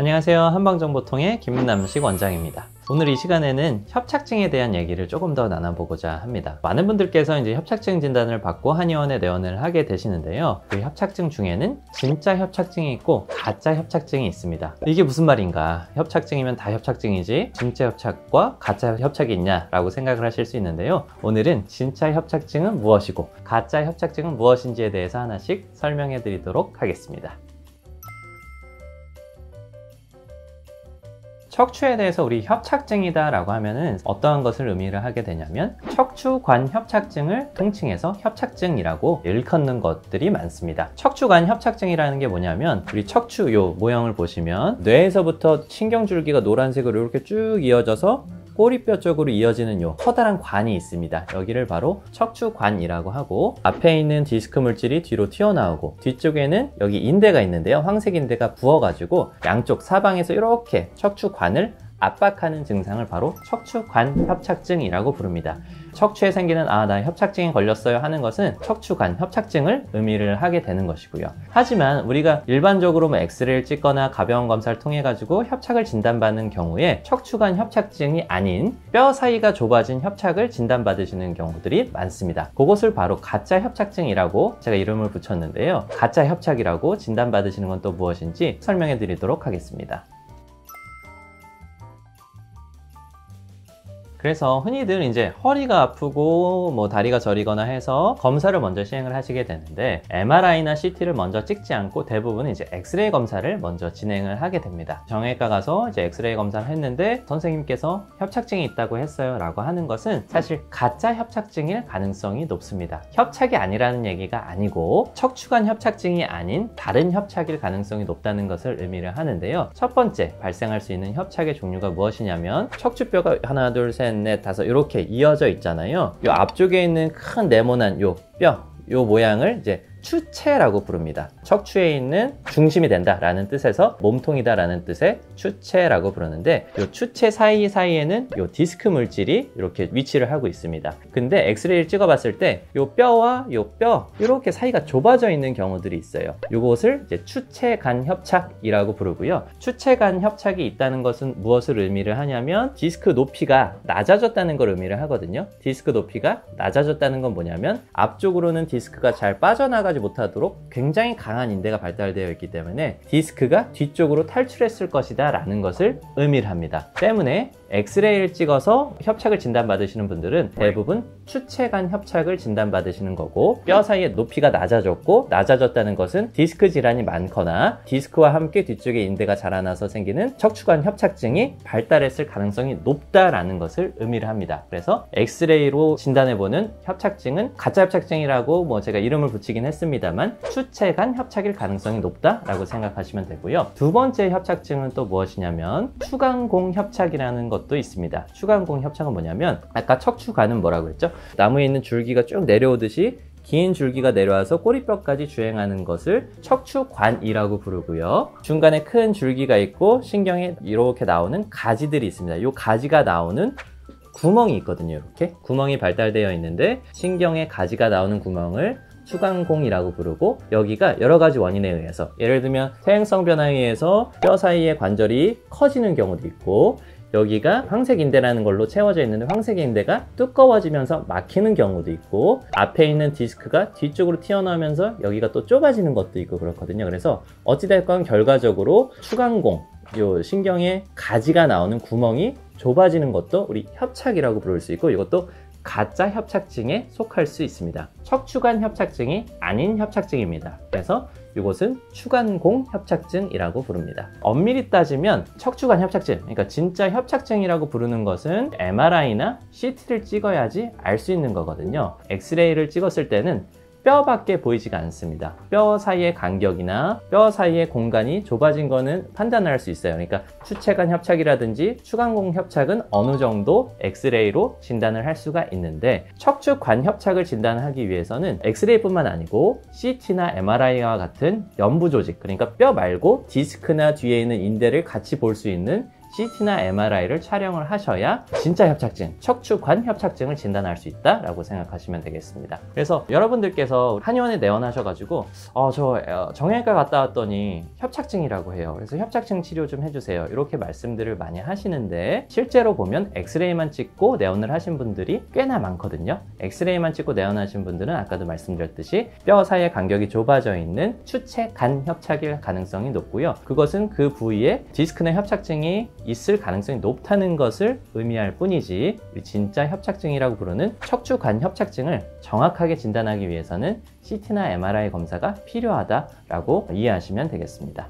안녕하세요. 한방정보통의 김남식 원장입니다. 오늘 이 시간에는 협착증에 대한 얘기를 조금 더 나눠보고자 합니다. 많은 분들께서 이제 협착증 진단을 받고 한의원에 내원을 하게 되시는데요. 그 협착증 중에는 진짜 협착증이 있고 가짜 협착증이 있습니다. 이게 무슨 말인가? 협착증이면 다 협착증이지 진짜 협착과 가짜 협착이 있냐라고 생각을 하실 수 있는데요. 오늘은 진짜 협착증은 무엇이고 가짜 협착증은 무엇인지에 대해서 하나씩 설명해 드리도록 하겠습니다. 척추에 대해서 우리 협착증이다 라고 하면은 어떠한 것을 의미를 하게 되냐면 척추관 협착증을 통칭해서 협착증이라고 일컫는 것들이 많습니다. 척추관 협착증이라는 게 뭐냐면 우리 척추 요 모형을 보시면 뇌에서부터 신경줄기가 노란색으로 이렇게 쭉 이어져서 꼬리뼈 쪽으로 이어지는 요 커다란 관이 있습니다. 여기를 바로 척추관이라고 하고 앞에 있는 디스크 물질이 뒤로 튀어나오고 뒤쪽에는 여기 인대가 있는데요. 황색 인대가 부어가지고 양쪽 사방에서 이렇게 척추관을 압박하는 증상을 바로 척추관 협착증이라고 부릅니다. 척추에 생기는 나 협착증에 걸렸어요 하는 것은 척추관 협착증을 의미를 하게 되는 것이고요. 하지만 우리가 일반적으로 엑스레이를 찍거나 가벼운 검사를 통해 가지고 협착을 진단받는 경우에 척추관 협착증이 아닌 뼈 사이가 좁아진 협착을 진단받으시는 경우들이 많습니다. 그것을 바로 가짜 협착증이라고 제가 이름을 붙였는데요. 가짜 협착이라고 진단받으시는 건 또 무엇인지 설명해 드리도록 하겠습니다. 그래서 흔히들 이제 허리가 아프고 다리가 저리거나 해서 검사를 먼저 시행을 하시게 되는데 MRI나 CT를 먼저 찍지 않고 대부분 이제 엑스레이 검사를 먼저 진행을 하게 됩니다. 정형외과 가서 이제 엑스레이 검사를 했는데 선생님께서 협착증이 있다고 했어요 라고 하는 것은 사실 가짜 협착증일 가능성이 높습니다. 협착이 아니라는 얘기가 아니고 척추관 협착증이 아닌 다른 협착일 가능성이 높다는 것을 의미를 하는데요. 첫 번째 발생할 수 있는 협착의 종류가 무엇이냐면 척추뼈가 하나 둘 셋 넷 다섯 이렇게 이어져 있잖아요. 요 앞쪽에 있는 큰 네모난 요 뼈, 요 모양을 이제 추체라고 부릅니다. 척추에 있는 중심이 된다라는 뜻에서 몸통이다 라는 뜻의 추체라고 부르는데 이 추체 사이사이에는 이 디스크 물질이 이렇게 위치를 하고 있습니다. 근데 엑스레이를 찍어봤을 때 이 뼈와 이 뼈 이렇게 사이가 좁아져 있는 경우들이 있어요. 이것을 이제 추체간 협착이라고 부르고요. 추체간 협착이 있다는 것은 무엇을 의미를 하냐면 디스크 높이가 낮아졌다는 걸 의미를 하거든요. 디스크 높이가 낮아졌다는 건 뭐냐면 앞쪽으로는 디스크가 잘 빠져나가지 못하도록 굉장히 강한 인대가 발달되어 있기 때문에 디스크가 뒤쪽으로 탈출했을 것이다 라는 것을 의미를 합니다. 때문에 엑스레이를 찍어서 협착을 진단받으시는 분들은 대부분 추체간 협착을 진단받으시는 거고 뼈 사이의 높이가 낮아졌고 낮아졌다는 것은 디스크 질환이 많거나 디스크와 함께 뒤쪽에 인대가 자라나서 생기는 척추관 협착증이 발달했을 가능성이 높다라는 것을 의미를 합니다. 그래서 엑스레이로 진단해보는 협착증은 가짜 협착증이라고 제가 이름을 붙이긴 했습니다만 추체간 협착일 가능성이 높다라고 생각하시면 되고요. 두 번째 협착증은 또 무엇이냐면 추간공 협착이라는 것도 있습니다. 추간공 협착은 뭐냐면 아까 척추관은 뭐라고 했죠? 나무에 있는 줄기가 쭉 내려오듯이 긴 줄기가 내려와서 꼬리뼈까지 주행하는 것을 척추관이라고 부르고요. 중간에 큰 줄기가 있고 신경에 이렇게 나오는 가지들이 있습니다. 이 가지가 나오는 구멍이 있거든요. 이렇게 구멍이 발달되어 있는데 신경에 가지가 나오는 구멍을 추간공이라고 부르고 여기가 여러 가지 원인에 의해서 예를 들면 퇴행성 변화에 의해서 뼈 사이의 관절이 커지는 경우도 있고 여기가 황색인대라는 걸로 채워져 있는데 황색인대가 두꺼워지면서 막히는 경우도 있고 앞에 있는 디스크가 뒤쪽으로 튀어나오면서 여기가 또 좁아지는 것도 있고 그렇거든요. 그래서 어찌됐건 결과적으로 추간공, 요 신경에 가지가 나오는 구멍이 좁아지는 것도 우리 협착이라고 부를 수 있고 이것도 가짜 협착증에 속할 수 있습니다. 척추관 협착증이 아닌 협착증입니다. 그래서 이것은 추간공 협착증이라고 부릅니다. 엄밀히 따지면 척추관 협착증, 그러니까 진짜 협착증이라고 부르는 것은 MRI나 CT를 찍어야지 알 수 있는 거거든요. 엑스레이를 찍었을 때는 뼈밖에 보이지가 않습니다. 뼈 사이의 간격이나 뼈 사이의 공간이 좁아진 거는 판단할 수 있어요. 그러니까 추체간 협착이라든지 추간공 협착은 어느 정도 엑스레이로 진단을 할 수가 있는데 척추관 협착을 진단하기 위해서는 엑스레이뿐만 아니고 CT나 MRI와 같은 연부 조직, 그러니까 뼈 말고 디스크나 뒤에 있는 인대를 같이 볼 수 있는 CT나 MRI를 촬영을 하셔야 진짜 협착증, 척추관 협착증을 진단할 수 있다라고 생각하시면 되겠습니다. 그래서 여러분들께서 한의원에 내원하셔가지고 저 정형외과 갔다 왔더니 협착증이라고 해요. 그래서 협착증 치료 좀 해주세요. 이렇게 말씀들을 많이 하시는데 실제로 보면 엑스레이만 찍고 내원을 하신 분들이 꽤나 많거든요. 엑스레이만 찍고 내원하신 분들은 아까도 말씀드렸듯이 뼈 사이의 간격이 좁아져 있는 추체-간 협착일 가능성이 높고요. 그것은 그 부위에 디스크나 협착증이 있을 가능성이 높다는 것을 의미할 뿐이지 진짜 협착증이라고 부르는 척추관 협착증을 정확하게 진단하기 위해서는 CT나 MRI 검사가 필요하다라고 이해하시면 되겠습니다.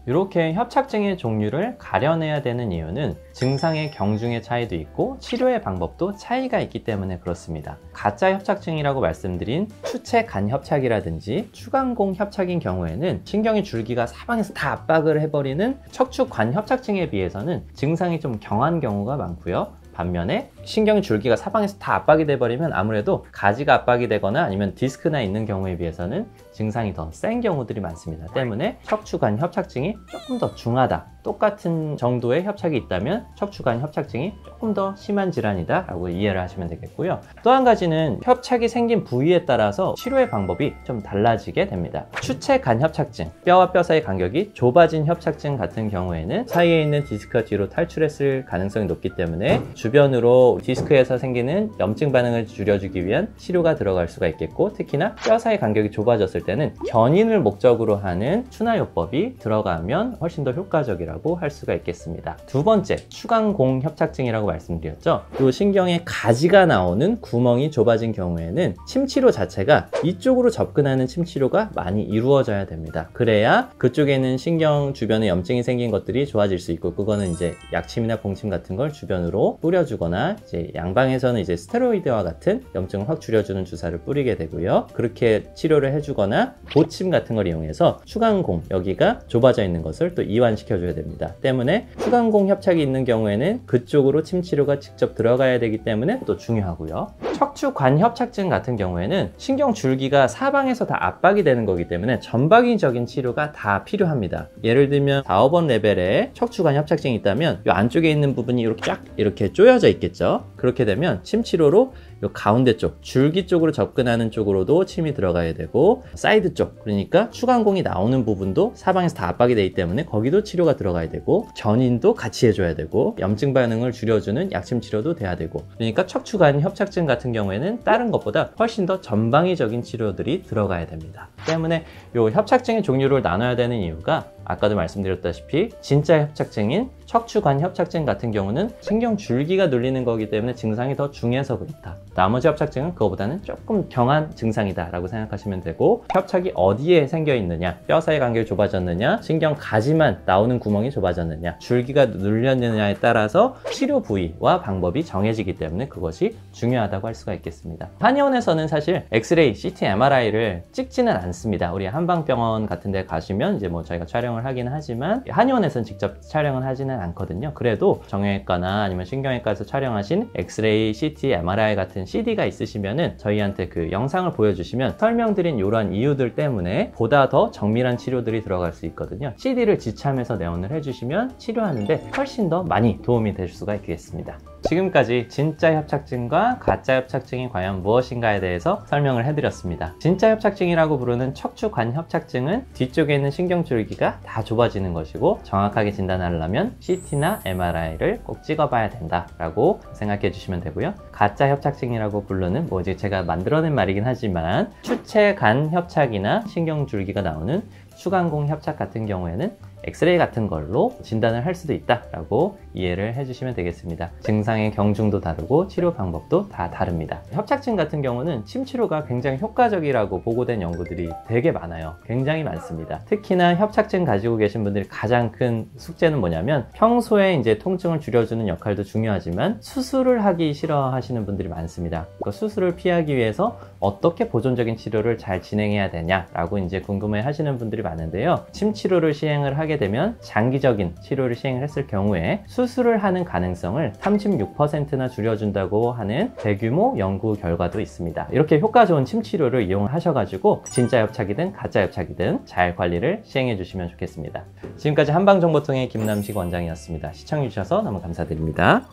이렇게 협착증의 종류를 가려내야 되는 이유는 증상의 경중의 차이도 있고 치료의 방법도 차이가 있기 때문에 그렇습니다. 가짜 협착증이라고 말씀드린 추체-간 협착이라든지 추간공 협착인 경우에는 신경의 줄기가 사방에서 다 압박을 해버리는 척추관 협착증에 비해서는 증상이 좀 경한 경우가 많고요. 반면에 신경의 줄기가 사방에서 다 압박이 돼버리면 아무래도 가지가 압박이 되거나 아니면 디스크나 있는 경우에 비해서는 증상이 더 센 경우들이 많습니다. 때문에 척추관 협착증이 조금 더 중하다, 똑같은 정도의 협착이 있다면 척추관 협착증이 조금 더 심한 질환이다 라고 이해를 하시면 되겠고요. 또 한 가지는 협착이 생긴 부위에 따라서 치료의 방법이 좀 달라지게 됩니다. 추체-간 협착증, 뼈와 뼈 사이 간격이 좁아진 협착증 같은 경우에는 사이에 있는 디스크가 뒤로 탈출했을 가능성이 높기 때문에 주변으로 디스크에서 생기는 염증 반응을 줄여주기 위한 치료가 들어갈 수가 있겠고, 특히나 뼈 사이 간격이 좁아졌을 때는 견인을 목적으로 하는 추나요법이 들어가면 훨씬 더 효과적이라고 할 수가 있겠습니다. 두 번째, 추간공 협착증이라고 말씀드렸죠. 이 신경의 가지가 나오는 구멍이 좁아진 경우에는 침치료 자체가 이쪽으로 접근하는 침치료가 많이 이루어져야 됩니다. 그래야 그쪽에 있는 신경 주변에 염증이 생긴 것들이 좋아질 수 있고, 그거는 이제 약침이나 봉침 같은 걸 주변으로 뿌려주거나, 이제 양방에서는 이제 스테로이드와 같은 염증을 확 줄여주는 주사를 뿌리게 되고요. 그렇게 치료를 해주거나 보침 같은 걸 이용해서 추간공, 여기가 좁아져 있는 것을 또 이완시켜줘야 됩니다. 때문에 추간공 협착이 있는 경우에는 그쪽으로 침치료가 직접 들어가야 되기 때문에 또 중요하고요. 척추관 협착증 같은 경우에는 신경 줄기가 사방에서 다 압박이 되는 거기 때문에 전방위적인 치료가 다 필요합니다. 예를 들면 4-5번 레벨에 척추관 협착증이 있다면 이 안쪽에 있는 부분이 이렇게 쫙 이렇게 쪼여져 있겠죠. 그렇게 되면 침치료로 이 가운데 쪽, 줄기 쪽으로 접근하는 쪽으로도 침이 들어가야 되고, 사이드 쪽, 그러니까 추간공이 나오는 부분도 사방에서 다 압박이 되기 때문에 거기도 치료가 들어가야 되고, 견인도 같이 해줘야 되고, 염증 반응을 줄여주는 약침 치료도 돼야 되고, 그러니까 척추관 협착증 같은 경우에는 다른 것보다 훨씬 더 전방위적인 치료들이 들어가야 됩니다. 때문에 이 협착증의 종류를 나눠야 되는 이유가 아까도 말씀드렸다시피 진짜 협착증인 척추관 협착증 같은 경우는 신경 줄기가 눌리는 거기 때문에 증상이 더 중해서 그렇다. 나머지 협착증은 그거보다는 조금 경한 증상이다 라고 생각하시면 되고, 협착이 어디에 생겨 있느냐, 뼈 사이 간격이 좁아졌느냐, 신경 가지만 나오는 구멍이 좁아졌느냐, 줄기가 눌렸느냐에 따라서 치료 부위와 방법이 정해지기 때문에 그것이 중요하다고 할 수가 있겠습니다. 한의원에서는 사실 엑스레이, CT, MRI를 찍지는 않습니다. 우리 한방병원 같은 데 가시면 이제 뭐 저희가 촬영을 하긴 하지만 한의원에서는 직접 촬영을 하지는 않거든요. 그래도 정형외과나 아니면 신경외과에서 촬영하신 엑스레이, CT, MRI 같은 CD가 있으시면은 저희한테 그 영상을 보여주시면 설명드린 이러한 이유들 때문에 보다 더 정밀한 치료들이 들어갈 수 있거든요. CD를 지참해서 내원을 해주시면 치료하는데 훨씬 더 많이 도움이 될 수가 있겠습니다. 지금까지 진짜 협착증과 가짜 협착증이 과연 무엇인가에 대해서 설명을 해드렸습니다. 진짜 협착증이라고 부르는 척추관 협착증은 뒤쪽에 있는 신경줄기가 다 좁아지는 것이고, 정확하게 진단하려면 CT나 MRI를 꼭 찍어봐야 된다라고 생각해 주시면 되고요. 가짜 협착증이라고 부르는, 뭐지 제가 만들어낸 말이긴 하지만 추체-간 협착이나 신경줄기가 나오는 추간공 협착 같은 경우에는 엑스레이 같은 걸로 진단을 할 수도 있다라고 이해를 해주시면 되겠습니다. 증상의 경중도 다르고 치료 방법도 다 다릅니다. 협착증 같은 경우는 침치료가 굉장히 효과적이라고 보고된 연구들이 되게 많아요. 굉장히 많습니다. 특히나 협착증 가지고 계신 분들이 가장 큰 숙제는 뭐냐면, 평소에 이제 통증을 줄여주는 역할도 중요하지만 수술을 하기 싫어하시는 분들이 많습니다. 그 수술을 피하기 위해서 어떻게 보존적인 치료를 잘 진행해야 되냐라고 이제 궁금해 하시는 분들이 많은데요. 침치료를 시행을 하게 하게 되면 장기적인 치료를 시행을 했을 경우에 수술을 하는 가능성을 36%나 줄여준다고 하는 대규모 연구 결과도 있습니다. 이렇게 효과 좋은 침 치료를 이용하셔가지고 진짜 협착이든 가짜 협착이든 잘 관리를 시행해 주시면 좋겠습니다. 지금까지 한방정보통의 김남식 원장이었습니다. 시청해주셔서 너무 감사드립니다.